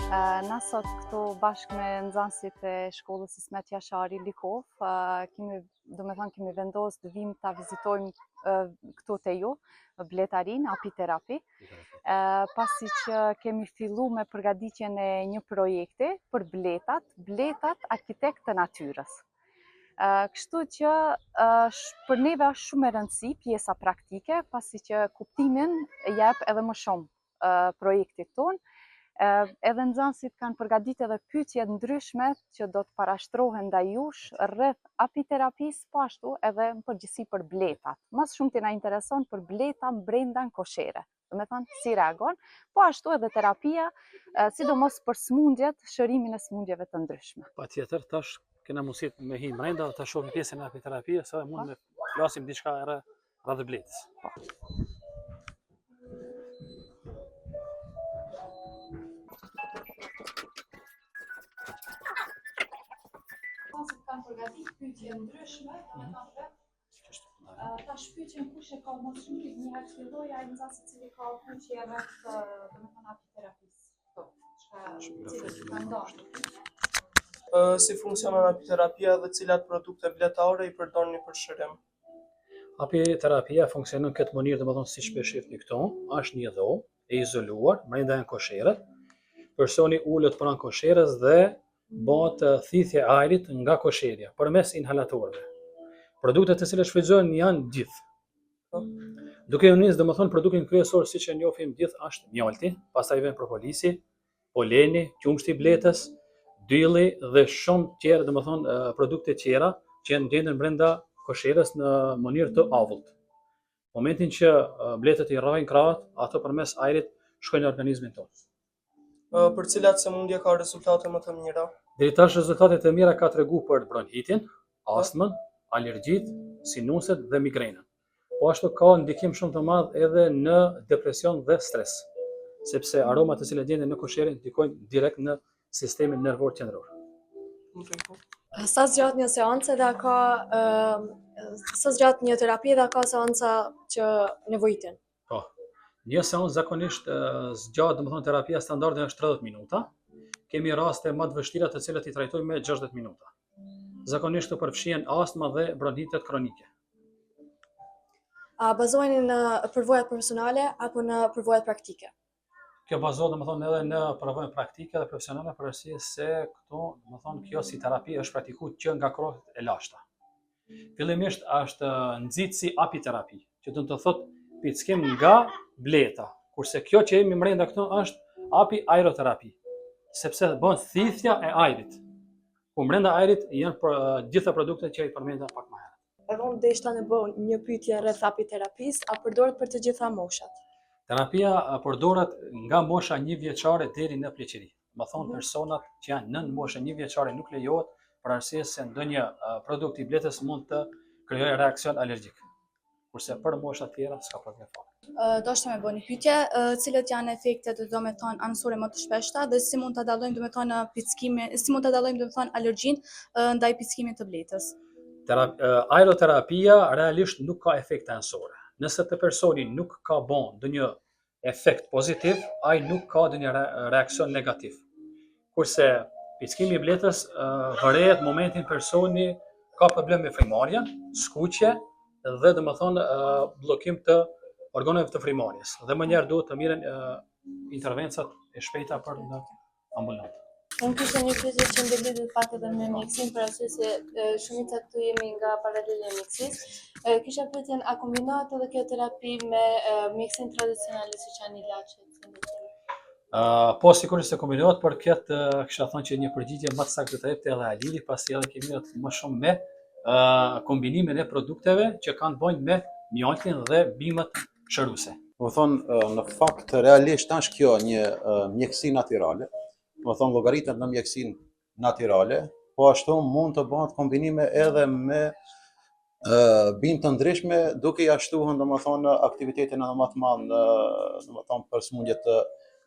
Na sot këtu bashkë me nxënësit e shkollës Ismet Jashari Likov, kemi vendosur të vim ta vizitojmë këtu te ju, bletarin, apiterapi, pasi që kemi filluar me përgatitjen e një projekti për bletat arkitekt të natyrës. Kështu që për neve është shumë e rëndësi pjesa praktike, pasi që kuptimin jep edhe më shumë projektit tonë. Edhe nxënësit kanë përgatitur edhe pyetje të ndryshme që do të parashtrohen ndaj jush rreth apiterapisë, po ashtu edhe në përgjithësi për bletat. Më shumë të na intereson për bleta brenda në koshere. Do të thonë si reagon, po ashtu edhe terapia, sidomos për smundjet, shërimin e smundjeve të ndryshme. Patjetër, tash kena mundësi me hi brenda, ta shohim pjesën e apiterapisë, sa mund të flasim diçka rreth bletës. Kanë përgatitur pyetje ndryshme, tash pyetjen kush e ka më shumë, një herë filloj ai nxënësi i cili ka pyetje rreth apiterapisë. Si funksionon apiterapia dhe cilat produkte bletare i përdorni për shërim? Apiterapia funksionon këtë mënyrë, domethënë siç po shihni këtu, është një dhomë e izoluar brenda kosherës. Personi ulet pranë kosherës dhe bëhet thithje e ajrit nga kosherja përmes inhalatorëve. Produktet të cilat shfrytëzohen janë gjithë. Duke u nisë domethënë produktin kryesor siç e njohim gjithë është mjalti, pastaj vjen propolisi, poleni, qumshti i bletës, dylli dhe shumë tjerë domethënë produkte tjera që gjenden brenda kosherës në mënyrë të avullt. Momentin që bletët i rrajnë krahët, ato përmes ajrit shkojnë në organizmin tonë. Për cilat sëmundje ka rezultate më të mira? Deri tash rezultatet e mira ka tregu për bronhitin, astmën, alergjitë, sinuset dhe migrenën. Po ashtu ka ndikim shumë të madh edhe në depresion dhe stres, sepse aromat të cilat gjenden në kosherë ndikojnë direkt në sistemin nervor qendror. Sa zgjat një seancë dhe sa zgjat një terapi dhe ka seanca që nevojitin? Po. Një seancë zakonisht zgjat, domethënë terapia standarde është 30 minuta. Kemi raste më të vështira të cilat i trajtojmë me 60 minuta. Zakonisht të përfshihen astma dhe bronhitet kronike. A bazoheni në përvojat personale apo në përvojat praktike? Kjo bazohet domethënë edhe në përvojën praktike dhe profesionale, për arsye se këtu domethënë kjo si terapi është praktikuar që nga kohët e lashta. Fillimisht është nxitsi apiterapi, që do të thotë pickim nga bleta, kurse kjo që jemi brenda këtu është api aeroterapi, sepse bën thithja e ajrit. Ku brenda ajrit janë gjitha produktet që i përmenda pak më herët. Edhe unë deshta në bëj një pyetje rreth apiterapisë, a përdoret për të gjitha moshat? Terapia përdoret nga mosha 1 vjeçare deri në pleqëri. Do thonë personat që janë nën moshën 1 vjeçare nuk lejohet për arsye se ndonjë produkt i bletës mund të krijojë reaksion alergjik. Kurse për mosha të tjera s'ka problem fare. Doshta me bëni një pyetje, cilët janë efektet domethënë anësore më të shpeshta dhe si mund ta dallojmë domethënë pickimin, si mund ta dallojmë domethënë alergjinë ndaj pickimit të bletës? Aeroterapia realisht nuk ka efekte anësore. Nëse të personi nuk ka bën ndonjë efekt pozitiv, ai nuk ka ndonjë reaksion negativ. Kurse pickimi i bletës varet momentin personi ka problem me frymarrjen, skuqje dhe domethënë bllokim të organeve të frymarrjes. Dhe më njëherë duhet të miren intervencat e shpejta për në ambulant. Unë kisha një pyetje që lidhet pak edhe me mjekësinë, për arsye se shumica këtu jemi nga paralele e mjekësisë. Kisha pyetjen, a kombinohet edhe kjo terapi me mjekësinë tradicionale siç janë ilaçet? Po sigurisht se kombinohet, por këtë kisha thënë që një përgjigje më të saktë do të jepte edhe Alili, pasi edhe kemi më shumë me kombinimin e produkteve që kanë të bëjnë me mjaltin dhe bimët shëruese. Do thonë në fakt realisht është kjo një mjekësi natyrale. Do thonë llogaritet në mjekësinë natyrale, po ashtu mund të bëhet kombinime edhe me bimë të ndryshme, duke ia shtuar domethënë aktivitetin edhe më të madh në domethënë për smundjet të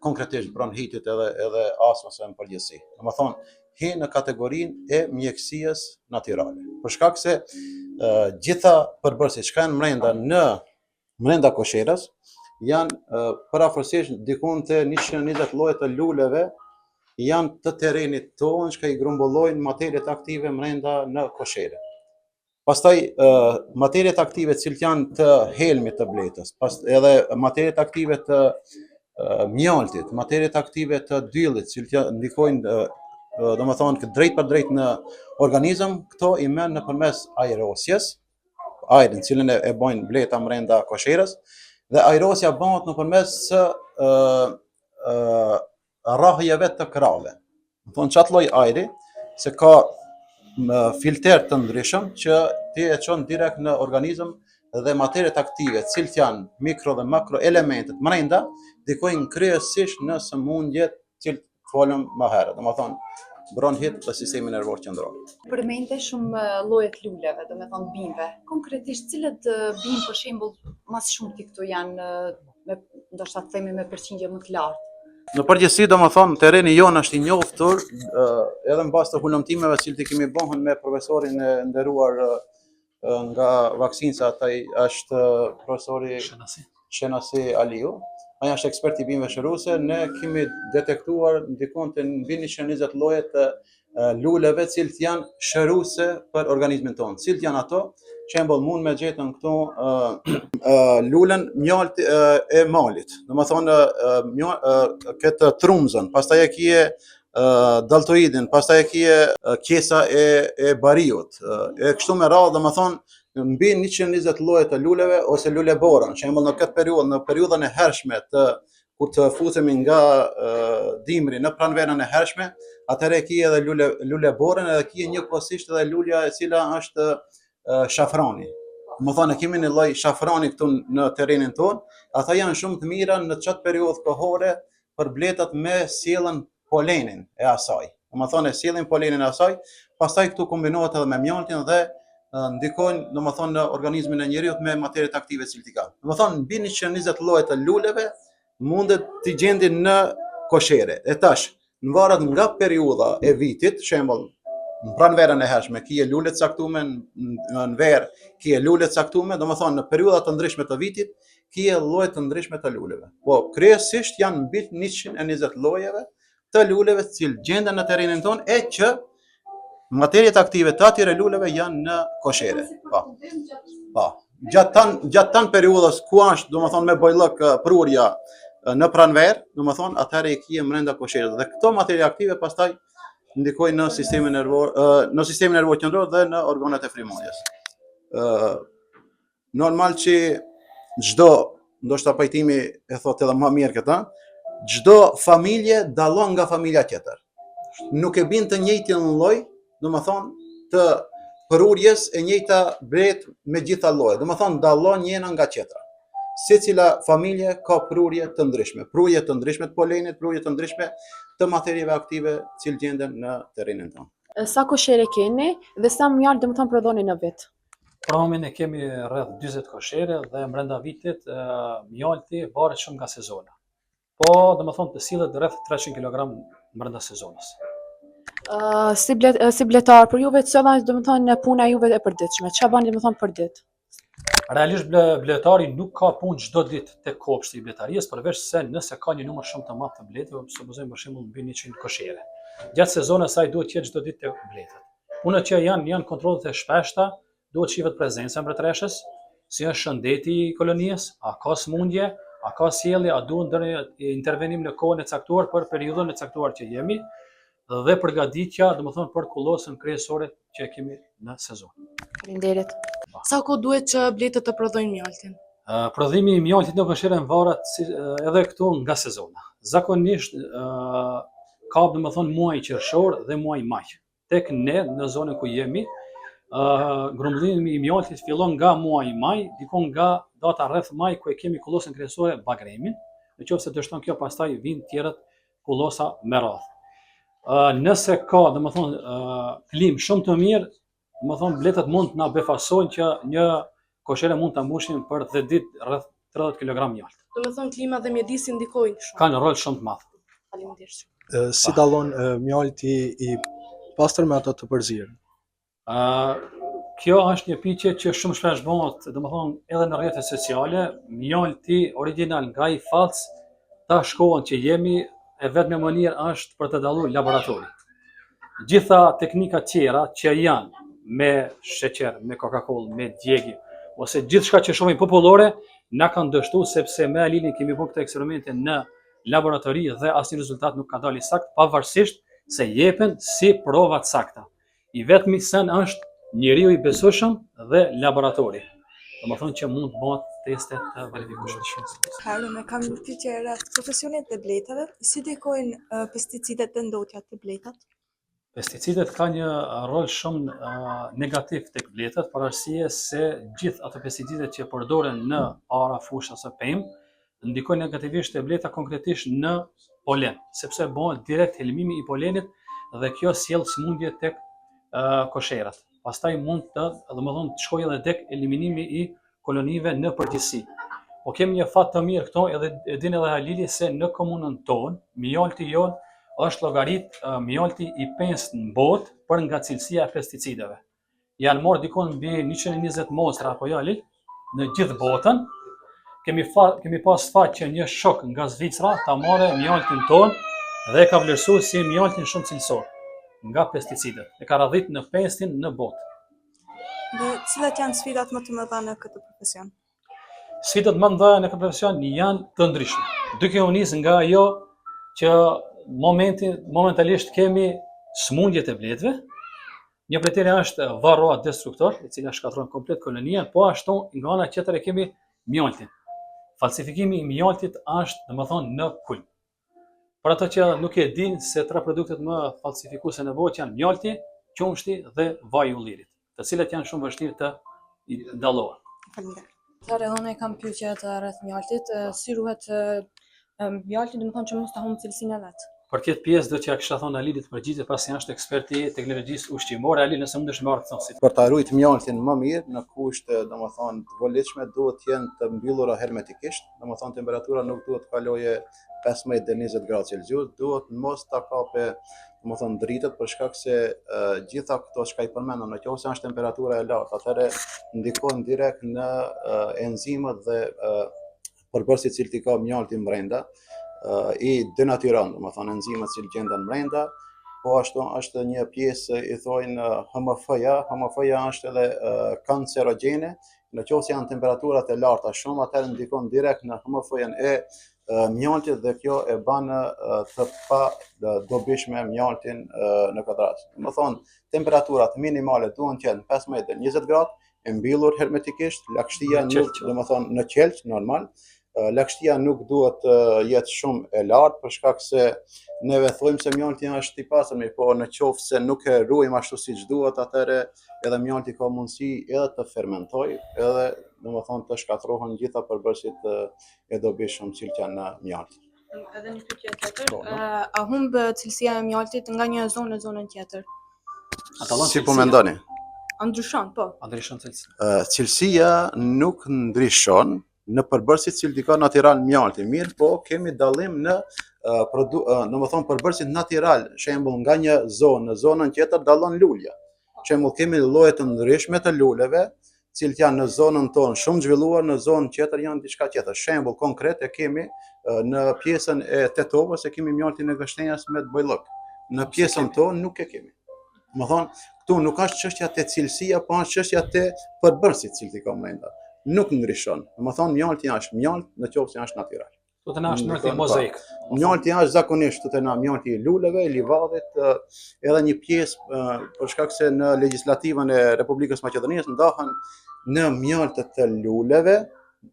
konkretisht bronhitit edhe astmës në përgjithësi. Domethënë hi në kategorinë e mjekësisë natyrale. Për shkak se gjitha përbërësit që kanë brenda kosherës janë parafërsisht dikun të 120 lloje të luleve janë të terrenit tonë që i grumbullojnë materiet aktive brenda në koshere. Pastaj materiet aktive cilët janë të helmit të bletës, edhe materiet aktive të mjaltit, materiet aktive të dyllit, cilët ndikojnë domethënë drejt për drejt në organizëm, këto i merr nëpërmes aerosjes, ajrin cilën e bojnë bleta brenda kosherës, dhe aerosja bëhet nëpërmes rrahjeve të krave. Do thonë çat lloj ajri se ka filter të ndryshëm që ti e çon direkt në organizëm dhe materiet aktive, cilët janë mikro dhe makro elementet brenda, ndikojnë kryesisht në sëmundjet që folëm më herët, domethënë bronhit dhe sistemi nervor qendror. Përmendte shumë lloje të luleve, domethënë bimëve. Konkretisht cilët bimë për shembull mas shumti këtu janë me ndoshta të themi me përqindje më të lartë? Në përgjithësi, domethënë terreni jonë është i njohur edhe mbas të hulumtimeve që i kemi bënë me profesorin e nderuar nga vaksinca, ai është profesori Shenasi Aliu. Ai është ekspert i bimëve shëruese. Ne kemi detektuar ndikon të mbi 120 lloje të luleve cilët janë shëruese për organizmin tonë. Cilët janë ato? Shembull, mund me gjetën këtu lulen mjalt e malit. Domethënë këtë trumzën, pastaj e kije daltoidin, pastaj e kije kesa e bariut. E kështu me radhë, domethënë mbi 120 lloje të luleve ose lule borën. Shembull, në këtë periudhë, në periudhën e hershme kur të futemi nga dimri në pranverën e hershme, atëherë kije edhe lule borën, edhe kije njëkohësisht edhe lulja e cila është shafrani. Domethënë kemi një lloj shafrani këtu në terrenin tonë, ata janë shumë të mira në çat periudhë kohore për bletat me sjellën polenin e asaj. Domethënë sjellin polenin e asaj, pastaj këtu kombinohet edhe me mjaltin dhe ndikojnë domethënë në organizmin e njeriut me materiet aktive cilët i ka. Domethënë mbi 120 lloje të luleve mundet t'i gjendi në koshere. E tash, në varet nga periudha e vitit, shembull, në pranverën e hershme kije lule të caktuar, në verë kije lule të caktuar, domethënë në periudha të ndryshme të vitit kije lloje të ndryshme të luleve. Po kryesisht janë mbi 120 llojeve të luleve të cilët gjenden në terrenin tonë e që materiet aktive të atyre luleve janë në koshere. Po. Gjatë tan periudhës ku është, domethënë me bojllëk prurja në pranverë, domethënë atëherë i kije brenda kosherës. Dhe këto materie aktive pastaj ndikojnë në sistemin nervor qendror dhe në organet e frymëndjes. Normal që çdo, ndoshta pajtimi e thotë edhe më mirë këtë, çdo familje dallon nga familja tjetër. Nuk e bin të njëjtin lloj, domethënë të prurjes e njëjta blet me gjitha llojet. Domethënë dallon njëna nga tjetra. Secila familje ka prurje të ndryshme, prurje të ndryshme të polenit, prurje të ndryshme të materieve aktive që gjenden në terrenin tonë. Sa koshere keni dhe sa mjalt domethënë prodhoni në vit? Për momentin e kemi rreth 40 koshere dhe brenda vitit mjalti varet shumë nga sezona. Po, domethënë të sillet rreth 300 kg brenda sezonës. Si bletar për juve cila është domethënë puna juve e përditshme? Çfarë bani domethënë për ditë? Realisht bletari nuk ka punë çdo ditë tek kopshti i bletarisë, përveç se nëse ka një numër shumë të madh të bletëve, supozojmë për shembull mbi 100 koshere. Gjatë sezonës ai duhet të jetë çdo ditë tek bletat. Punët që janë kontrollet e shpeshta, duhet shihet prezenca e mbretreshës, si është shëndeti i kolonisë, a ka smundje, a ka sjellje, a duhet ndonjë intervenim në kohën e caktuar për periudhën e caktuar që jemi, dhe përgatitja, domethënë për kullosën kryesore që kemi në sezon. Faleminderit. Sa kohë duhet që bletët të prodhojnë mjaltin? Prodhimi i mjaltit në koshere varet edhe këtu nga sezona. Zakonisht ka domethënë muaji qershor dhe muaji maj. Tek ne në zonën ku jemi, grumbullimi i mjaltit fillon nga muaji maj, dikon nga data rreth maj ku e kemi kullosën kryesore bagremin, nëse dështon kjo pastaj vijnë tjerët kullosa me radhë. Nëse ka domethënë klim shumë të mirë, domethënë bletat mund të na befasojnë që një koshere mund ta mbushin për 10 ditë rreth 30 kg mjalt. Domethënë klima dhe mjedisi ndikojnë shumë. Ka një rol shumë të madh. Faleminderit. Si dallon mjalti i pastër me ato të përzierë? Kjo është një pyetje që shumë shpesh bëhet, domethënë edhe në rrjetet sociale, mjalti origjinal nga i falc ta shkollën që jemi e vetme mënyrë është për të dalluar laboratori. Gjitha teknikat tjera që janë me sheqer, me Coca-Cola, me djegje, ose gjithçka që shohim popullore, na kanë dështuar sepse me Alinin kemi bërë këto eksperimente në laboratori dhe asnjë rezultat nuk ka dalë i saktë, pavarësisht se jepen si prova të sakta. I vetmi sen është njeriu i besueshëm dhe laboratori. Domethënë që mund të bëhet teste të verifikueshme. Unë kam një pyetje rreth profesionit të bletave. Si ndikojnë pesticidet dhe ndotja të bletat? Pesticidet ka një rol shumë negativ tek bletat, për arsye se gjithë ato pesticidet që përdoren në ara, fushë ose pemë ndikojnë negativisht te bleta, konkretisht në polen, sepse bëhet direkt elimimi i polenit dhe kjo sjell sëmundje tek kosherat. Pastaj mund të, domethënë, të shkojë edhe tek eliminimi i kolonive në përgjithësi. Po kemi një fat të mirë këto, edhe e din edhe Halili, se në komunën tonë, mjalti jon është llogarit mjalti i pestë në botë për nga cilësia e pesticideve. Janë marrë dikon mbi 120 mostra apo jo Halil, në gjithë botën. Kemi pas fat që një shok nga Zvicra ta marrë mjaltin tonë dhe ka vlerësuar si mjaltin shumë cilësor nga pesticidet. E ka radhit në 5-tin në botë. Dhe cilat janë sfidat më të mëdha në këtë profesion? Sfidat më të mëdha në këtë profesion janë të ndryshme. Duke u nisë nga ajo që momentalisht kemi smundjet e bletëve. Një prej tyre është varroa destruktor, e cila shkatërron komplet koloninë, po ashtu nga ana tjetër e kemi mjaltin. Falsifikimi i mjaltit është, domethënë, në kulm. Për ato që nuk e din se tre produktet më falsifikuese në botë janë mjalti, qumshti dhe vaji i ullirit, të cilat janë shumë vështirë të dallohen. Tare, unë kam pyetje të rreth mjaltit, si ruhet mjalti, domethënë që mos ta humb cilësinë e vet. Për këtë pjesë do t'ja kisha thonë Alilit përgjigje, pasi është eksperti i teknologjisë ushqimore. Alil, nëse mundesh marrë këtë si. Për ta ruajtur mjaltin më mirë në kushte, domethënë, të volitshme, duhet të jenë të mbyllura hermetikisht, domethënë temperatura nuk duhet të kalojë 15 deri 20 gradë Celsius, duhet mos ta kapë, domethënë, dritet, për shkak se gjitha këto çka i përmendëm, nëse është temperatura e lartë, atëherë ndikon direkt në enzimat dhe përbërësit cilë t'i ka mjalti brenda, i denatyron, domethënë enzimat që gjenden brenda, po ashtu është një pjesë i thojnë HMF-ja. HMF-ja është edhe kancerogjene, nëse janë temperaturat e larta shumë, atëherë ndikon direkt në HMF-jen e mjaltit dhe kjo e bën të pa dobishme mjaltin në këtë rast. Domethënë temperaturat minimale duhen të jenë 15 deri 20 gradë, e mbyllur hermetikisht, lagështia nuk, domethënë në qelç normal. Lagështia nuk duhet të jetë shumë e lartë, për shkak se neve thojmë se mjalti është i pastër, po në qoftë se nuk e ruajmë ashtu siç duhet, atëherë edhe mjalti ka mundësi edhe të fermentojë, edhe domethënë të shkatërrohen gjitha përbërësit e dobishëm që janë në mjalt. Edhe një pyetje tjetër, a humb cilësia e mjaltit nga një zonë në zonën tjetër? Si po mendoni? A ndryshon, po. A ndryshon cilësia? Cilësia nuk ndryshon në përbërësit cilë ka natyral mjalti, mirë, po kemi dallim në domethënë përbërësit natyral, shembull nga një zonë në zonën tjetër dallon lulja. Shembull kemi lloje të ndryshme të luleve, cilët janë në zonën tonë shumë zhvilluar, në zonën tjetër janë diçka tjetër. Shembull konkret e kemi në pjesën e Tetovës, e kemi mjaltin e gështenjas me bojllok. Në pjesën tonë nuk e kemi. Domethënë këtu nuk është çështja te cilësia, po është çështja te përbërësit cilët ka brenda. Nuk ndryshon. Domethënë mjalti është mjalt, nëse është natyral. Do të na është mjalti mozaik. Mjalti është zakonisht do të na mjalti i luleve, i livadit, edhe një pjesë për shkak se në legjislativën e Republikës Maqedonisë ndahen në mjaltet të luleve,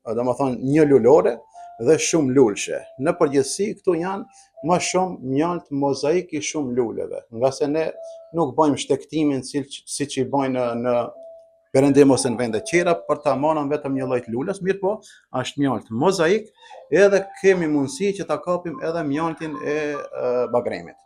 domethënë një lulore dhe shumë lulshe. Në përgjithësi këtu janë më shumë mjalt mozaik i shumë luleve, nga se ne nuk bëjmë shtektimin siç i bëjnë në perëndim ose në vende tjera për ta marrën vetëm një lloj lulës, mirë po, është mjalt mozaik, edhe kemi mundësi që ta kapim edhe mjaltin e bagremit.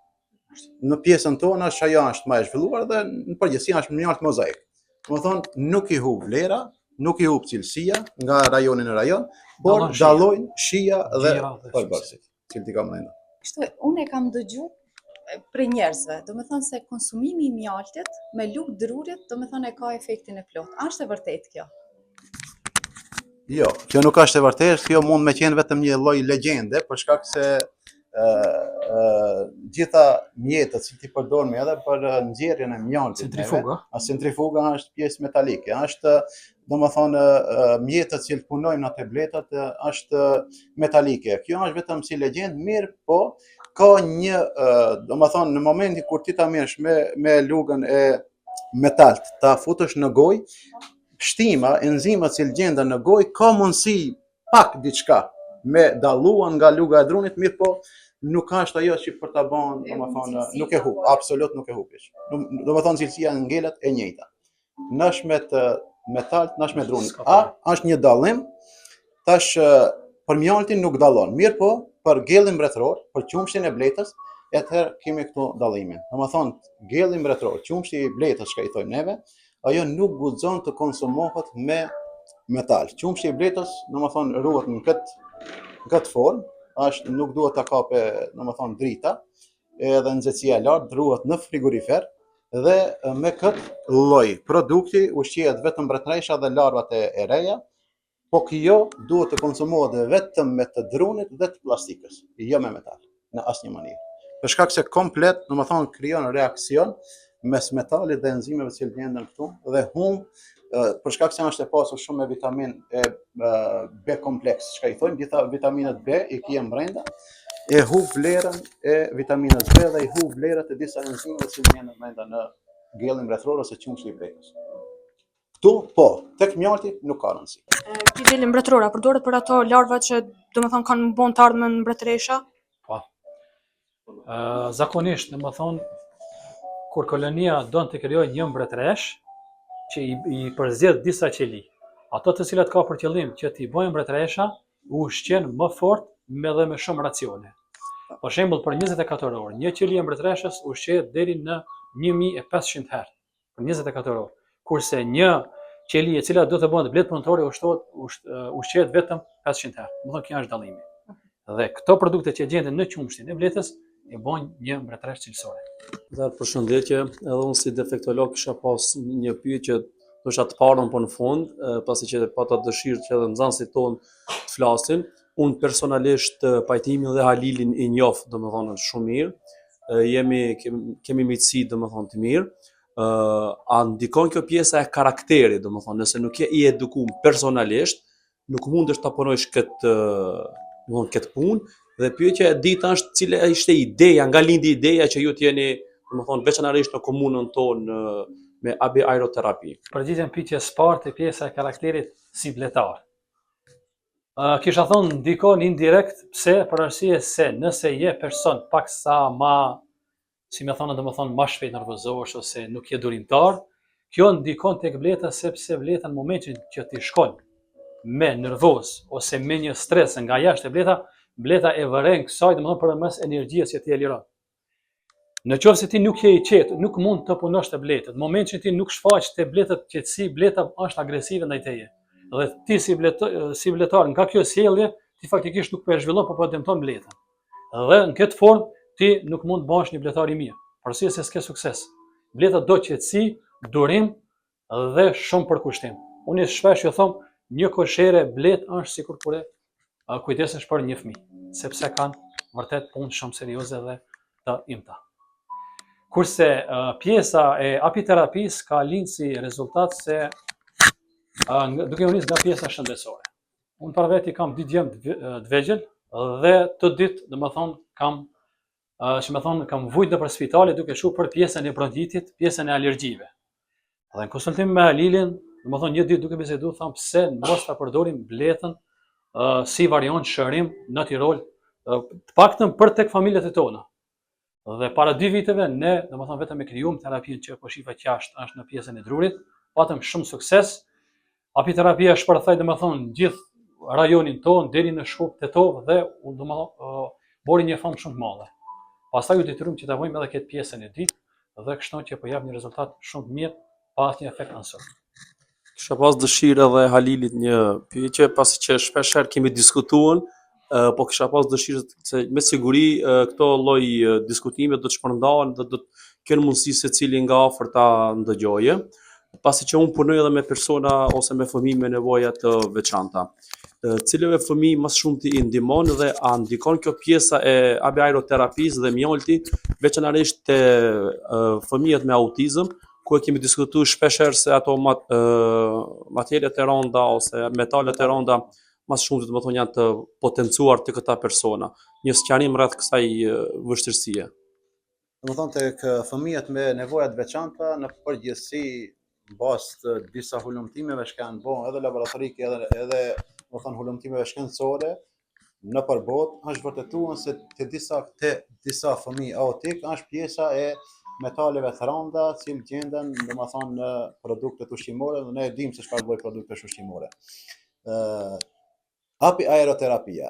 Në pjesën tonë ajo është më e zhvilluar dhe në përgjithësi është mjalt mozaik. Domethënë nuk i humb vlera, nuk i humb cilësia nga rajoni në rajon, por dallojnë shija dhe përbërësit, cilët i kam brenda. Kështu, unë e kam dëgjuar për njerëzve, do me thonë se konsumimi i mjaltit me lugë drurit, do me thonë e ka efektin e plot. A është e vërtet kjo? Jo, kjo nuk është e vërtet, kjo mund me qenë vetëm një lloj legjende, për shkak se gjitha mjetët që ti përdormi edhe për nxjerrjen e mjaltit. Centrifuga. Centrifuga është pjesë metalike, është domethënë mjetët që punojnë në tabletat është metalike. Kjo është vetëm si legjend, mirë, po ka një domethënë në momentin kur ti ta merresh me lugën e metalt, ta futësh në gojë, shtima, enzimat që gjenda në gojë ka mundësi pak diçka me dalluan nga luga e drunit, mirë, po nuk është ajo që për ta bën, domethënë, nuk e hub, absolut nuk e hubish. Domethënë cilësia e ngelet e njëjta. Nash me metalt, nash me drunit. Është një dallim. Tash për mjaltin nuk dallon. Mirë, po për gellin mbretëror, për qumshtin e bletës, atëherë kemi këtu dallimin. Domethënë, gelli mbretëror, qumshti i bletës, çka i thojmë neve, ajo nuk guxon të konsumohet me metal. Qumshti i bletës, domethënë, ruhet në këtë formë, nuk duhet ta kape, domethënë, drita, edhe nxehtësia e lartë, ruhet në frigorifer dhe me këtë lloj produkti ushqehet vetëm mbretëresha dhe larvat e reja, po kjo duhet të konsumohet vetëm me të drunit dhe të plastikës, jo me metal, në asnjë mënyrë. Për shkak se komplet, domethënë, krijon reaksion mes metalit dhe enzimeve që gjenden këtu dhe humb, për shkak se është e pasur shumë me vitaminë B kompleks, çka i thojmë, gjitha vitaminat B i kien brenda, e hub vlerën e vitaminës B dhe i hub vlerat e disa enzimeve që gjenden brenda në gellin mbretëror ose qumshi i bletës. Këtu, po, tek mjalti nuk ka rëndësi. Ky gel mbretëror përdoret për ato larva që domethënë kanë bën të ardhmen mbretëresha? Po. Zakonisht, domethënë, kur kolonia don të krijojë një mbretëresh që i përzgjedh disa qeli, ato të cilat ka për qëllim që t'i bëjnë mbretëresha, u ushqen më fort dhe me shumë racione. Për shembull, për 24 orë, një qeli e mbretëreshës ushqehet deri në 1500 herë për 24 orë, kurse një qeli e cila do të bëhet bletë punëtore ushqehet vetëm 500 herë. Domethënë, kjo është dallimi. Dhe këto produkte që gjenden në qumshtin e bletës e bojnë një mbretëresh cilësore. Përshëndetje, edhe unë si defektolog kisha pas një pyetje që do të parën po në fund, pasi që pata dëshirë që edhe nxënësit tonë të flasin. Unë personalisht Pajtimin dhe Halilin i njoh, domethënë, shumë mirë. Kemi miqësi, domethënë, të mirë. A ndikon kjo pjesa e karakterit, domethënë, nëse nuk je i edukuar personalisht, nuk mundesh ta punosh këtë punë. Dhe pyetja e dytë është cila ishte ideja, nga lindi ideja që ju t'jeni, domethënë, veçanërisht në komunën tonë me AB aeroterapi. Përgjigjem pyetjes së parë, pjesa e karakterit si bletar. Kisha thonë ndikon indirekt, pse? Për arsye se nëse je person paksa ma, si më thonë, domethënë, ma shpejt nervozohesh ose nuk je durimtar, kjo ndikon tek bleta, sepse bleta në momentin që ti shkon me nervoz ose me një stres nga jashtë bleta e vëren kësaj, domethënë, përmes energjisë që ti e liron. Në qoftë se ti nuk je i qetë, nuk mund të punosh të bletët. Në momentin që ti nuk shfaq të bletët qetësi, bleta është agresive ndaj teje. Dhe ti si bletar, nga kjo sjellje, ti faktikisht nuk po e zhvillon, po dëmton bletën. Dhe në këtë formë ti nuk mund të bësh një bletar i mirë, për arsye se s'ke sukses. Bleta do qetësi, durim dhe shumë përkushtim. Unë shpesh ju them, një koshere blet është sikur kur kujdesesh për një fëmijë, sepse kanë vërtet punë shumë serioze dhe të imta. Kurse pjesa e apiterapisë ka lind si rezultat se duke u nisur nga pjesa shëndetësore. Unë për veti kam 2 djemë të vegjël dhe të ditë, domethënë, kam vujt nëpër spitale duke shkuar për pjesën e bronkitit, pjesën e alergjive. Dhe në konsultim me Halilin, domethënë, një ditë duke biseduar, tham pse mos ta përdorim bletën si variant shërim në Tirol, të paktën për tek familjet e tona. Dhe para 2 viteve ne, domethënë, vetëm e krijuam terapinë që po shifat jashtë është në pjesën e drurit, patëm shumë sukses. Apiterapia shpërthai, domethënë, gjithë rajonin tonë deri në Shkup, Tetov dhe bori një famë shumë të madhe. Pastaj u detyruam që ta bëjmë edhe këtë pjesën e dytë dhe kështu që po jap një rezultat shumë të mirë pa asnjë efekt ansor. Kisha pas dëshirë edhe Halilit një pyetje, pasi që shpeshherë kemi diskutuar, po kisha pas dëshirë se me siguri këto lloj diskutime do të shpërndahen dhe do të kenë mundësi secili nga afër ta ndëgjojë, pasi që unë punoj edhe me persona ose me fëmijë me nevoja të veçanta. cilëve fëmijë më shumti i ndihmon dhe a ndikon kjo pjesa e aeroterapisë dhe mjolti, veçanërisht te fëmijët me autizëm, ku e kemi diskutuar shpeshherë se ato materiet e rënda ose metalet e rënda më shumë domethënë janë të potencuar të këta persona. Një sqarim rreth kësaj vështirësie. Domethënë tek fëmijët me nevoja të veçanta në përgjithësi bazë të disa hulumtimeve që kanë bën edhe laboratorike edhe domethënë hulumtimeve shkencore në përbot është vërtetuar se te disa fëmijë autik është pjesa e metaleve të rënda që gjenden domethënë në produktet ushqimore dhe ne e dimë se çfarë bëjnë produktet ushqimore. Api aeroterapia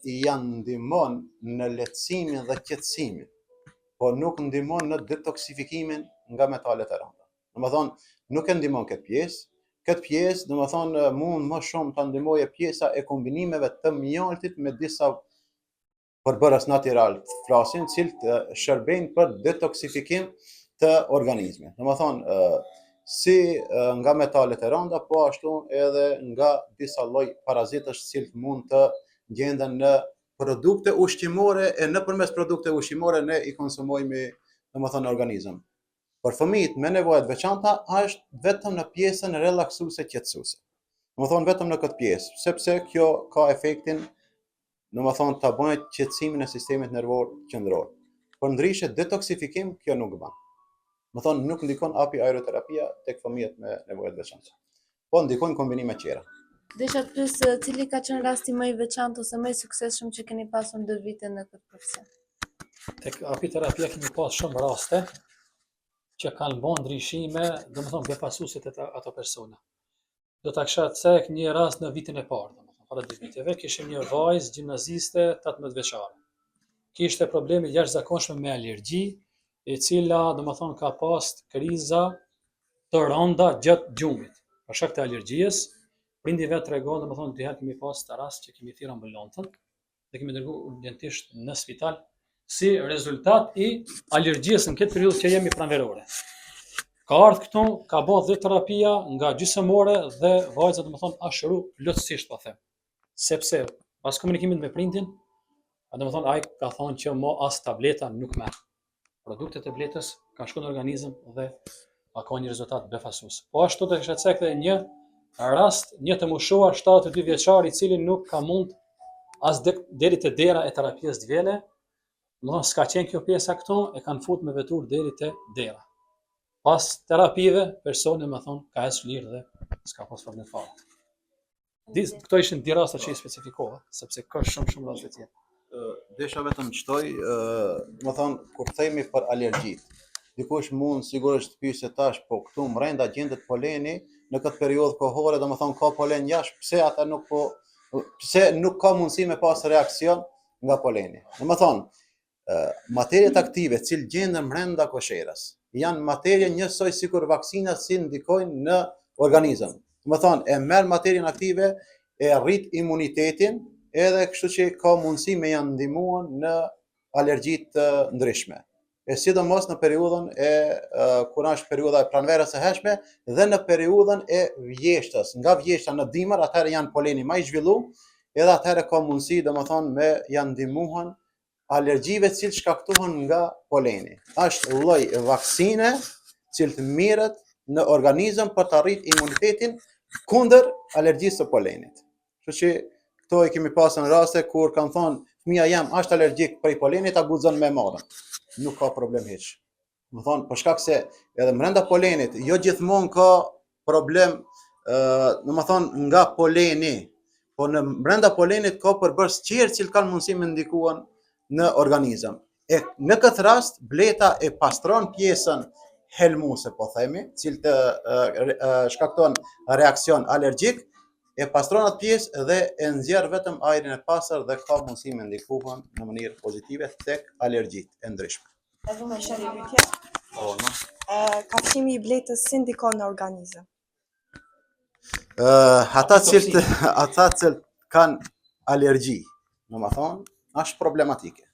janë ndihmon në lehtësimin dhe qetësimin, por nuk ndihmon në detoksifikimin nga metalet e rënda. Domethënë nuk e ndihmon këtë pjesë. Këtë pjesë, domethënë mund më shumë ta ndihmojë pjesa e kombinimeve të mjaltit me disa përbërës natyral, flasin, cilët shërbejnë për detoksifikim të organizmit. Domethënë si nga metalet e rënda, po ashtu edhe nga disa lloj parazitësh cilët mund të gjenden në produkte ushqimore e nëpërmes produkte ushqimore ne i konsumojmë domethënë në organizëm. Për fëmijët me nevoja të veçanta është vetëm në pjesën relaksuese qetësuese. Domethënë vetëm në këtë pjesë, sepse kjo ka efektin domethënë ta bëjë qetësimin e sistemit nervor qendror. Përndryshe detoksifikim kjo nuk bën. Domethënë nuk ndikon api aeroterapia tek fëmijët me nevoja të veçanta. Po ndikojnë kombinime tjera. Desha të pyes cili ka qenë rasti më i veçantë ose më i suksesshëm që keni pasur ndër vite në këtë profesion? Tek apiterapia kemi pas shumë raste që kanë bën ndryshime, domethënë befasuese te ato persona. Do ta kisha cek një rast në vitin e parë, domethënë para 2 viteve, kishim një vajzë gjimnaziste 18 vjeçare. Kishte probleme jashtëzakonshme me alergji, e cila domethënë ka pas kriza të rënda gjatë gjumit. Për shkak të alergjisë, prindi vet tregon domethënë dy herë kemi pas të rast që kemi thirrë ambulancën dhe kemi dërguar urgjentisht në spital si rezultat i alergjisë në këtë periudhë që jemi pranverore. Ka ardhur këtu, ka bërë dhe terapia nga gjysmore dhe vajza domethënë a shëru plotësisht po them. Sepse pas komunikimit me prindin, domethënë ai ka thonë që mo as tableta nuk merr. Produktet e tabletës kanë shkuar në organizëm dhe ka një rezultat befasues. Po ashtu do të kisha cekë një rast, një të moshuar 72 vjeçar i cili nuk ka mund as deri te dera e terapisë të vjene. Domethënë s'ka qenë kjo pjesa këtu, e kanë fut me vetur deri te dera. Pas terapive, personi më thonë ka ecë lirë dhe s'ka pas problem fare. Këto ishin dy raste që i specifikova, sepse ka shumë raste tjera. Desha vetëm çtoj, domethënë kur themi për alergjit, dikush mund sigurisht të pyesë tash, po këtu brenda gjendet poleni në këtë periudhë kohore, domethënë ka polen jashtë, pse nuk ka mundësi me pas reaksion nga poleni. Domethënë materiet aktive që gjenden brenda kosherës janë materie njësoj sikur vaksinat si ndikojnë në organizëm. Domethënë e merr materien aktive, e rrit imunitetin, edhe kështu që ka mundësi me janë ndihmuar në alergjit të ndryshme. E sidomos në periudhën kur është periudha e pranverës së hershme dhe në periudhën e vjeshtës. Nga vjeshta në dimër, atëherë janë poleni më i zhvilluar, edhe atëherë ka mundësi domethënë me janë ndihmuar alergjive që shkaktohen nga poleni. Është lloj vaksine që mirret në organizëm për të arritur imunitetin kundër alergjisë së polenit. Kështu që këto e kemi pasur në raste kur kanë thonë fëmia jam është alergjik prej polenit, ta guxon me marrën. Nuk ka problem hiç. Do thonë për shkak se edhe brenda polenit jo gjithmonë ka problem, domethënë nga poleni, po në brenda polenit ka përbërës tjerë që kanë mundësi me ndikuan në organizëm. E në këtë rast bleta e pastron pjesën helmuese, po themi, cilët shkakton reaksion alergjik, e pastron atë pjesë dhe e nxjerr vetëm ajrin e pastër dhe ka mundësi me ndikuan në mënyrë pozitive tek alergjitë e ndryshme. Edhe më shëri pyetje. Ka fshimi i bletës si ndikon në organizëm? Ata cilët kanë alergji, domethënë, është problematike.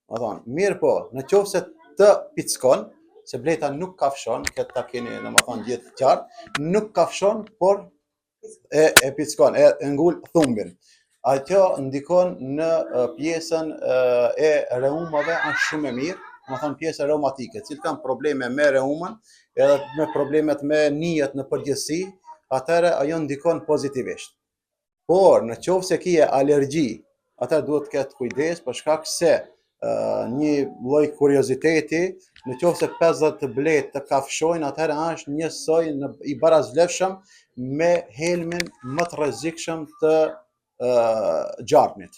Domethënë, mirë po, në qoftë se të pickon, se bleta nuk kafshon, këtë ta keni domethënë gjithë qartë, nuk kafshon, por e pickon, e ngul thumbin. Ajo ndikon në pjesën e reumave është shumë e mirë, më thonë pjesë reumatike, cilë kanë probleme me reumën, edhe me problemet me nijet në përgjithësi, atëherë ajo ndikon pozitivisht. Por në qoftë se kije alergji, atëherë duhet të ketë kujdes për shkak se një lloj kurioziteti, në qoftë se 50 blet të kafshojnë, atëherë është njësoj i barazvlefshëm me helmin më të rrezikshëm të gjarmit.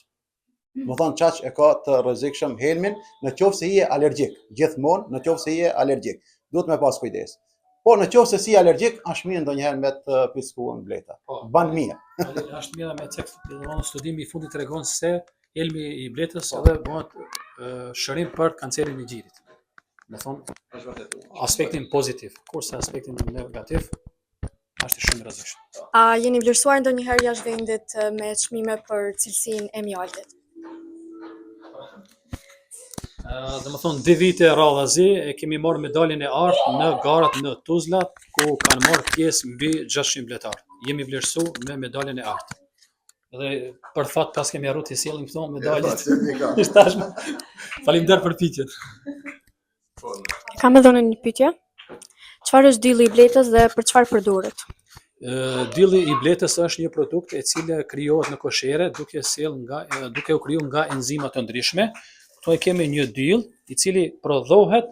Më thonë qaq e ka të rrezikshëm helmin në qoftë se je alergjik, gjithmonë në qoftë se je alergjik. Duhet me pas kujdes. Po në qoftë se si alergjik, është mirë ndonjëherë me të piskuar bleta. Ban mirë. Është mirë me cek, domethënë studimi i fundit tregon se helmi i bletës edhe bëhet shërim për kancerin e gjirit. Do thonë aspektin pozitiv, kurse aspektin negativ është shumë i rrezikshëm. A jeni vlerësuar ndonjëherë jashtë vendit me çmime për cilësinë e mjaltit? Dhe më thonë, 2 vite radhazi e kemi marrë medaljen e artë në garat në Tuzla, ku kanë marrë pjesë mbi 600 bletar. Jemi vlerësu me medaljen e artë. Dhe për fat pas kemi arru të sjellim këto medaljet. Faleminderit për pyetjen. Kam edhe unë një pyetje. Çfarë është dylli i bletës dhe për çfarë përdoret? Dylli i bletës është një produkt e cila krijohet në koshere duke u kriju nga enzima të ndryshme. Këtu e kemi një dyll i cili prodhohet.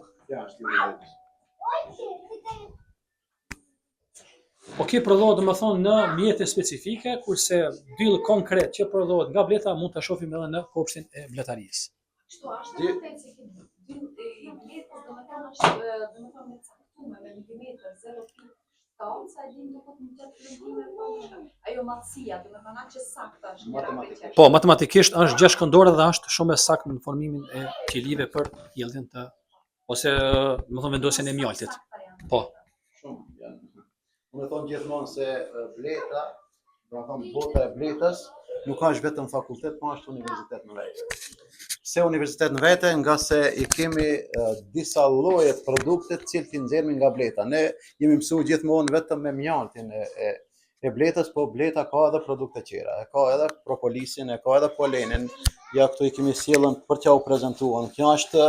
Po kjo prodhohet domethënë në mjete specifike, kurse dyll konkret që prodhohet nga bleta mund ta shohim edhe në kopshtin e bletarisë. Kështu është vërtet se dyll i bletës domethënë është domethënë e caktuar me milimetër 0.7 sa e dim duket në gjatë vendime, ajo matësia, domethënë atë që saktë është njëra. Po, matematikisht është 6 këndore dhe është shumë e saktë në formimin e qelive për jelljen të ose domethënë vendosjen e mjaltit. Po. Shumë janë. Unë thonë gjithmonë se bleta, domethënë bota e bletës nuk është vetëm fakultet, po është universitet në vetë. Se universitet në vete, nga se i kemi disa lloje të produkte të cilët i nxjerrim nga bleta. Ne jemi mësuar gjithmonë vetëm me mjaltin e bletës, po bleta ka edhe produkte tjera. Ka edhe propolisin, ka edhe polenin. Ja këtu i kemi sjellën për t'ja u prezantuar. Kjo është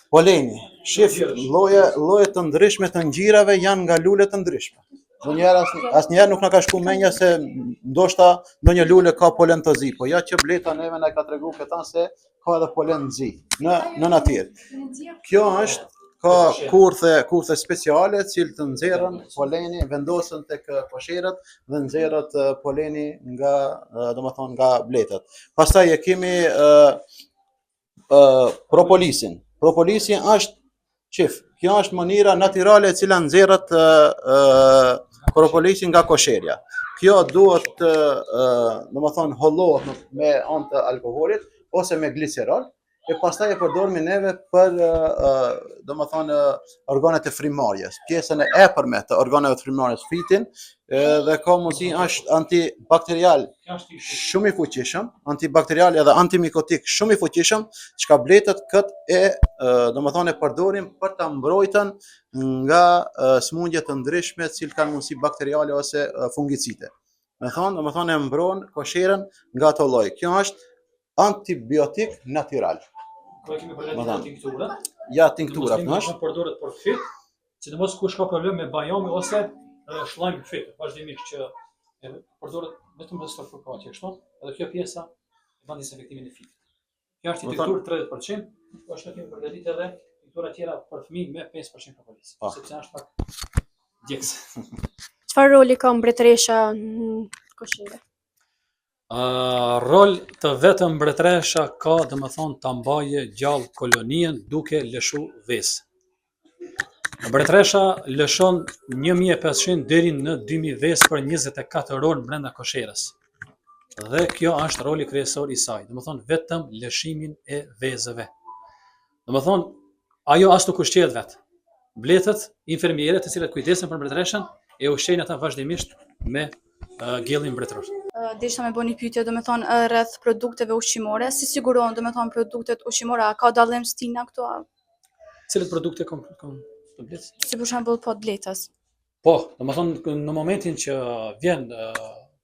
poleni. Shif lloje të ndryshme të ngjyrave janë nga lule të ndryshme. Asnjëherë nuk na ka shkuar mendja se ndoshta ndonjë lule ka polen të zi, po ja që bleta neve na ka treguar këta se ka edhe polen të zi në natyrë. Kjo është ka kurthe speciale cilë të nxjerrën poleni, vendosen tek kosherët dhe nxjerrët poleni nga domethënë nga bletët. Pastaj e kemi propolisin. Propolisi është kjo është mënyra natyrale e cila nxjerrët propolisin nga kosherja. Kjo duhet domethënë hollohet me anë të alkoolit ose me glicerol e pastaj e përdorim neve për domethënë organet e frymëmarrjes, pjesën e epërme të organeve të frymëmarrjes, fitin, dhe ka mundësi është antibakterial shumë i fuqishëm, antibakterial edhe antimikotik shumë i fuqishëm, çka bletët këtë domethënë e përdorim për ta mbrojtën nga smundje të ndryshme, cilë kanë mundësi bakteriale ose fungicide. Domethënë e mbron kosherën nga ato lloj. Kjo është antibiotik natyral. Ko kemi përgatitur tinktura? Ja, tinktura është. Përdoret për fyt, sidomos kush ka problem me bajami ose shlajm fyt, vazhdimisht që përdoret vetëm për stofokatje, kështu? Edhe kjo pjesa e bën dezinfektimin e fitit. Kjo është tinkturë 30%, është kemi përgatitur edhe tinktura tjera për fëmijë me 5% propolis, sepse është pak djegës. Çfarë roli ka mbretëresha në koshere? Rol të vetëm mbretëresha ka domethënë ta mbajë gjallë kolonien duke lëshu vesë. Mbretëresha lëshon 1500 deri në 2000 vesë për 24 orë brenda kosherës. Dhe kjo është roli kryesor i saj, domethënë vetëm lëshimin e vezëve. Domethënë ajo as nuk ushqehet vetë. Bletët, infermierët të cilët kujdesen për mbretëreshën e ushqejnë ata vazhdimisht me gjellin mbretëror. Desha me bëni pyetje domethënë rreth produkteve ushqimore, si sigurohen domethënë produktet ushqimore, a ka dallim stina këtu? Cilat produkte kanë të bletës? Si për shembull po të bletës. Po, domethënë në momentin që vjen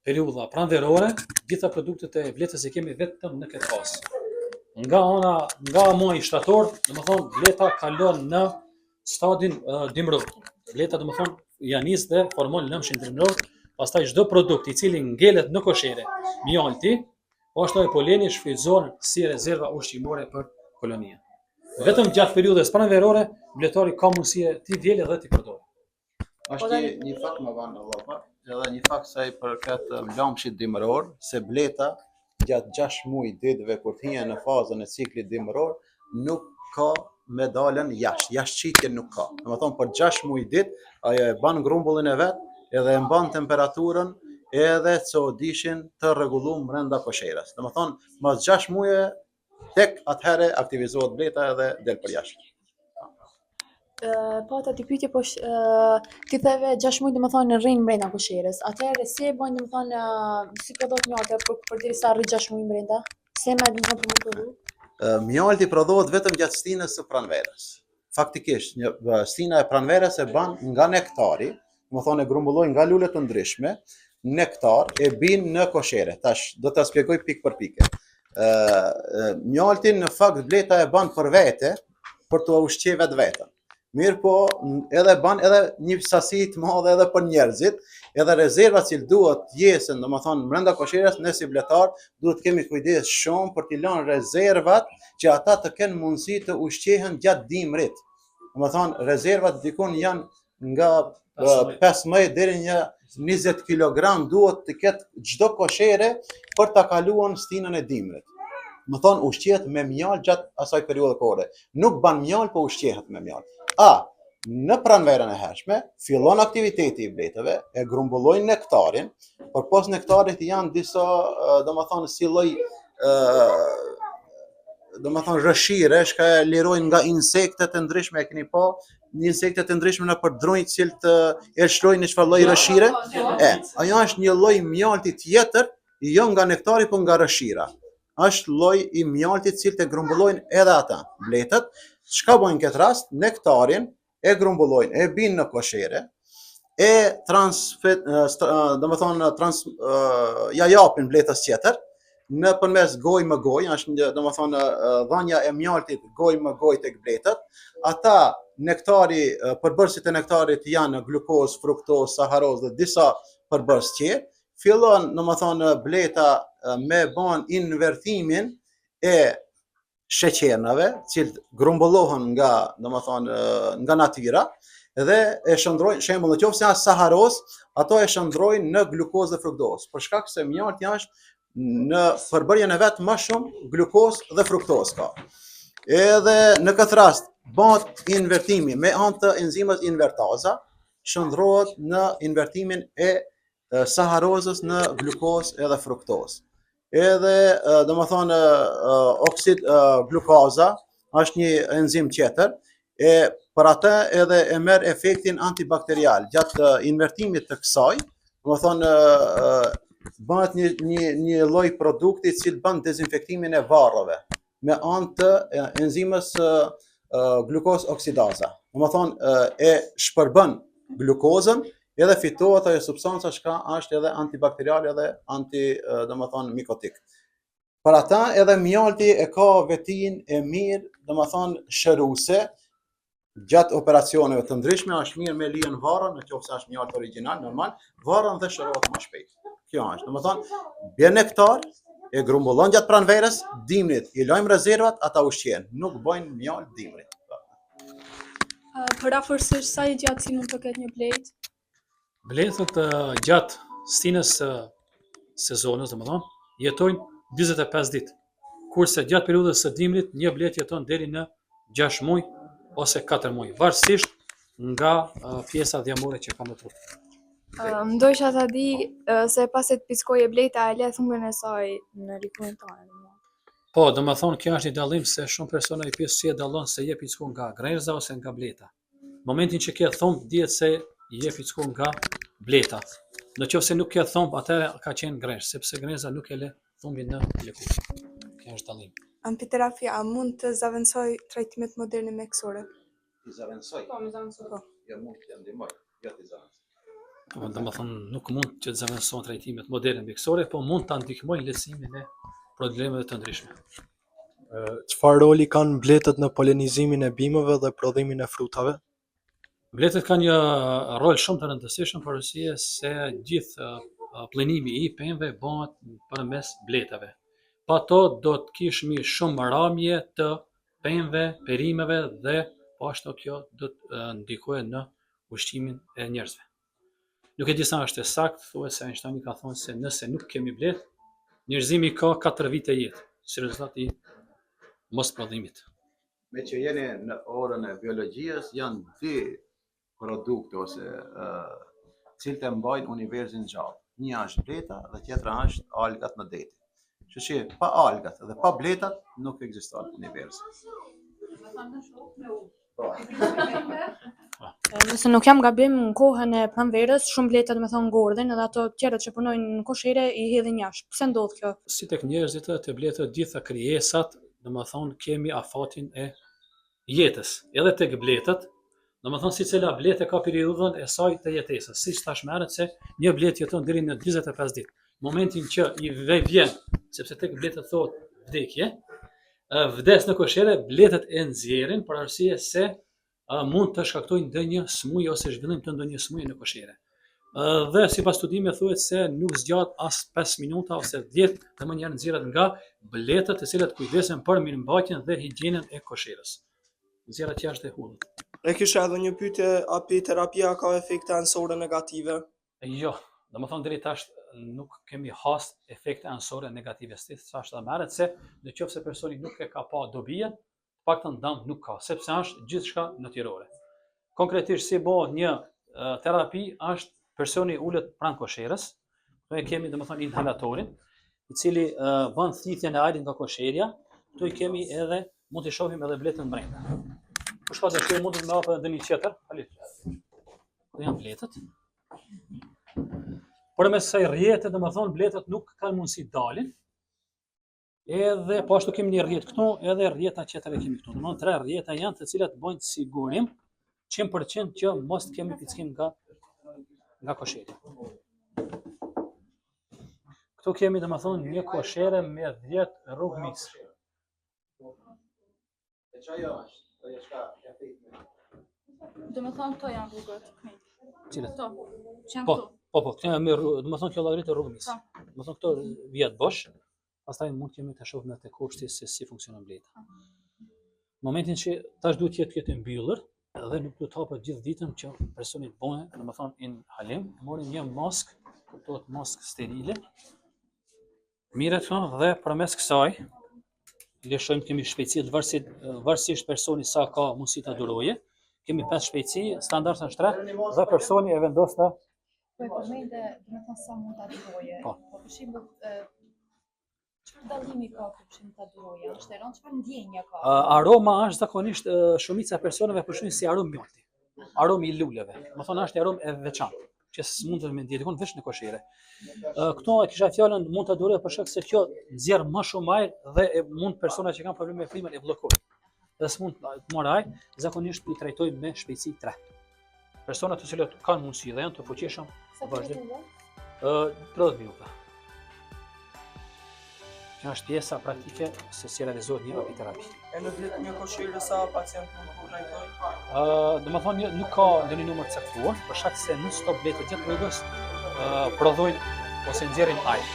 periudha pranverore, gjitha produktet e bletës i kemi vetëm në këtë fazë. Nga muaji shtator, domethënë bleta kalon në stadin dimror. Bleta domethënë ja nis dhe formon lëmshin dimror, pastaj çdo produkt i cili ngelet në koshere, mjalti, ose poleni shfrytëzohen si rezerva ushqimore për koloninë. Vetëm gjatë periudhës pranverore, bletari ka mundësi t'i vjelë dhe t'i përdorë. Është një fakt më vonë valla, edhe një fakt sa i përket lëmshit dimror, se bleta gjatë 6 muaj ditëve kur hihen në fazën e ciklit dimror, nuk ka me dalën jashtë nuk ka. Domethënë për 6 muaj ditë ajo e bën grumbullin e vet, edhe e mban temperaturën edhe CO2-shin të rregulluar brenda kosherës. Domethënë mas 6 muaje tek atëherë aktivizohet bleta edhe del për jashtë. Po ti pyetje po ti theve 6 muaj domethënë në rrin brenda kosherës. Atëherë si e bën domethënë si prodhohet mjalti përderisa rri 6 muaj brenda? Se më domethënë për të prodhuar? Mjalti prodhohet vetëm gjatë stinës së pranverës. Faktikisht, stina e pranverës e bën nga nektari, domethënë e grumbullojnë nga lule të ndryshme, nektar e bin në koshere. Tash do ta shpjegoj pikë për pikë. Mjaltin në fakt bleta e bën për vete, për të ushqyer vetën. Mirë po, edhe ban edhe një sasi të madhe edhe për njerëzit, edhe rezervat që duhet jesën, domethënë brenda kosherës, ne si bletar duhet kemi kujdes shumë për t'i lënë rezervat që ata të kenë mundësi të ushqehen gjatë dimrit. Domethënë rezervat dikon janë nga 15 deri në 20 kg duhet të ketë çdo koshere për ta kaluar stinën e dimrit. Më thonë ushqehet me mjal gjatë asaj periudhe kohore. Nuk ban mjal, po ushqehet me mjal. Në pranverën e hershme, fillon aktiviteti i bletëve, e grumbullojnë nektarin, por pos nektarit janë disa, domethënë si lloj domethënë rëshire, që lirojnë nga insektet e ndryshme, e keni pa, insektet e ndryshme në përdrujt cilët e shlojnë një çfarë lloj rëshire. Ajo është një lloj mjalti tjetër, jo nga nektari, po nga rëshira. Është lloj i mjaltit cilët e grumbullojnë edhe ata bletët. Çka bojnë këtë rast? Nektarin e grumbullojnë, e bin në koshere, ja japin bletës tjetër, nëpërmes gojë më gojë, është domethënë dhënia e mjaltit gojë më gojë tek bletët. Ata nektari, përbërësit e nektarit janë glukozë, fruktozë, saharozë dhe disa përbërës tjerë. Fillon domethënë bleta me bën invertimin e sheqernave, cilët grumbullohen nga domethënë nga natyra dhe e shndrojnë, shembull nëse janë saharoz, ato e shndrojnë në glukozë dhe fruktozë, për shkak se mjalti është në përbërjen e vet më shumë glukozë dhe fruktozë ka. Edhe në këtë rast bëhet invertimi me anë të enzimës invertaza, shndrohet në invertimin e saharozës në glukozë edhe fruktozë. Edhe domethënë oksid glukoza është një enzim tjetër, për atë edhe e merr efektin antibakterial. Gjatë invertimit të kësaj, domethënë bëhet një lloj produkti i cili bën dezinfektimin e varreve me anë të enzimës glukozë oksidaza. Domethënë e shpërbën glukozën edhe fitohet ajo substanca që është edhe antibakteriale edhe domethënë mikotik. Për ata edhe mjalti e ka vetin e mirë, domethënë shëruese gjatë operacioneve të ndryshme, është mirë me liën varrën, nëse është mjalt origjinal, normal, varrën dhe shërohet më shpejt. Kjo është, domethënë bën nektar, e grumbullon gjatë pranverës, dimrit i lajm rezervat, ata ushqen, nuk bëjnë mjalt dimrit. Parafërsisht sa i gjatë si mund të ketë një bletë? Bletët gjatë stinës sezonës, domethënë, jetojnë 45 ditë. Kurse gjatë periudhës së dimrit, një bletë jeton deri në 6 muaj ose 4 muaj, varësisht nga pjesa dhjamore që ka në trup. Ndoshta ta di se pas se të pickoje bleta e le thumbën e saj në likurin tonë. Po, domethënë kjo është një dallim se shumë persona i pyes si e dallon se je pickon nga grenza ose nga bleta. Momentin që ke thumb dihet se je pickon nga bleta. Nëse nuk ke thumb, atëherë ka qenë grenz, sepse grenza nuk e le thumbin në lëkurë. Kjo është dallim. Ampiterapia mund të zaventësoj trajtimet moderne mjekësore? Të zaventësoj? Po, më zaventësoj. Jo, mund të ndihmoj, jo të zaventësoj. Po, domethënë nuk mund që të zëvendësohen trajtimet moderne mjekësore, po mund ta ndihmojnë lehtësimin e problemeve të ndryshme. Çfarë roli kanë mbletët në polinizimin e bimëve dhe prodhimin e frutave? Mbletët kanë një rol shumë të rëndësishëm për arsye se gjithë plenimi i pemëve bëhet përmes mbletave. Pa to do të kishmi shumë ramje të pemëve, perimeve dhe po ashtu kjo do të ndikojë në ushqimin e njerëzve. Nuk e di sa është e saktë, thuhet se Einstein ka thonë se nëse nuk kemi blet, njerëzimi ka 4 vite jetë, si rezultat i mos prodhimit. Me që jeni në orën e biologjisë, janë dy produkte ose cilët e mbajnë universin gjallë. Një është bleta dhe tjetra është algat në deti. Kështu që pa algat dhe pa bletat nuk ekziston universi. Nëse nuk jam gabim në kohën e pranverës, shumë bleta domethënë ngordhen edhe ato tjerët që punojnë në koshere i hedhin jashtë. Pse ndodh kjo? Si tek njerëzit të bletët gjitha krijesat, domethënë kemi afatin e jetës. Edhe tek bletët, domethënë si cila bletë ka periudhën e saj të jetesës. Siç thash më herët se një bletë jeton deri në 45 ditë. Momentin që i vjen, sepse tek bletët thotë vdekje, vdes në koshere, bletët e nxjerrin për arsye se mund të shkaktojnë ndonjë smujë ose zhvillim të ndonjë smuje në koshere. Dhe sipas studimeve thuhet se nuk zgjat as 5 minuta ose 10 të më njerë nxjerrat nga bletët të cilët kujdesen për mirëmbajtjen dhe higjienën e kosherës. Nxjerrat jashtë e hullit. E kisha edhe një pyetje, api terapia ka efekte anësore negative? Jo, domethënë deri tash nuk kemi has efekte anësore negative. Si thash edhe më herët se nëse personi nuk e ka pa dobije, paktën dëm nuk ka, sepse është gjithçka natyrore. Konkretisht si bëhet një terapi është personi ulet pranë kosherës, ne kemi domethënë inhalatorin, i cili bën thithjen e ajrit nga kosherja, këtu i kemi edhe mund të shohim edhe bletën brenda. Për shkak se mund të më hapë edhe një tjetër, falit. Këtu janë bletët. Përmes kësaj rrjete domethënë bletët nuk kanë mundësi dalin. Edhe po ashtu kemi një rrjet këtu, edhe rrjeta tjetër e kemi këtu. Domethënë 3 rrjeta janë të cilat bëjnë sigurim 100% që mos të kemi pickim nga kosherja. Këtu kemi domethënë një koshere me 10 rrugë mis. E çajo është, ajo çka ja thithme. Domethënë këto janë rrugët. Cilat? Këto. Që janë Po, këtu. këto janë domethënë kjo llogarit e rrugë mis. Domethënë këto vjet bosh. Pastaj mund kemi të shohim atë kushti se si funksionon bleta. Momentin që tash duhet të jetë mbyllur dhe nuk duhet të hapet gjithë ditën që personi bëhen, domethënë inhalim, morim një mask, kuptohet mask sterile. Mirët dhe përmes kësaj lëshojmë kemi shpejtësi varësisht personi sa ka mundësi ta durojë. Kemi 5 shpejtësi, standard është 3 dhe personi e vendos ta. Po e përmendë, domethënë sa mund ta durojë. Po për shembull çfarë dallimi ka për ta durojë? Është e rëndë çfarë ndjenja ka? Aroma është zakonisht shumica e personave përshkruajnë si aromë mjalti. Aromi i luleve. Domethënë është aromë e veçantë, që s'mund të ndjetikon vetëm në koshere. Këto e kisha fjalën mund ta durojë për shkak se kjo nxjerr më shumë ajër dhe mund persona që kanë probleme me frymën e bllokojnë. Dhe s'mund të marrë ajër, zakonisht i trajtojmë me shpejtësi 3. Persona të cilët kanë mundësi dhe janë të fuqishëm, vazhdojnë 30 minuta. Kjo është pjesa praktike se si realizohet një apiterapi. E në ditë një koshere sa pacient mund të trajtojë? Domethënë nuk ka ndonjë numër të caktuar, për shkak se në stop bletët gjatë rrugës prodhojnë ose nxjerrin ajër.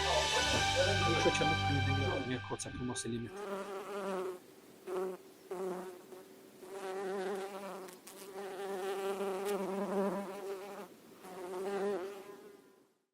Kështu që nuk kemi ndonjë kohë caktuar ose limit.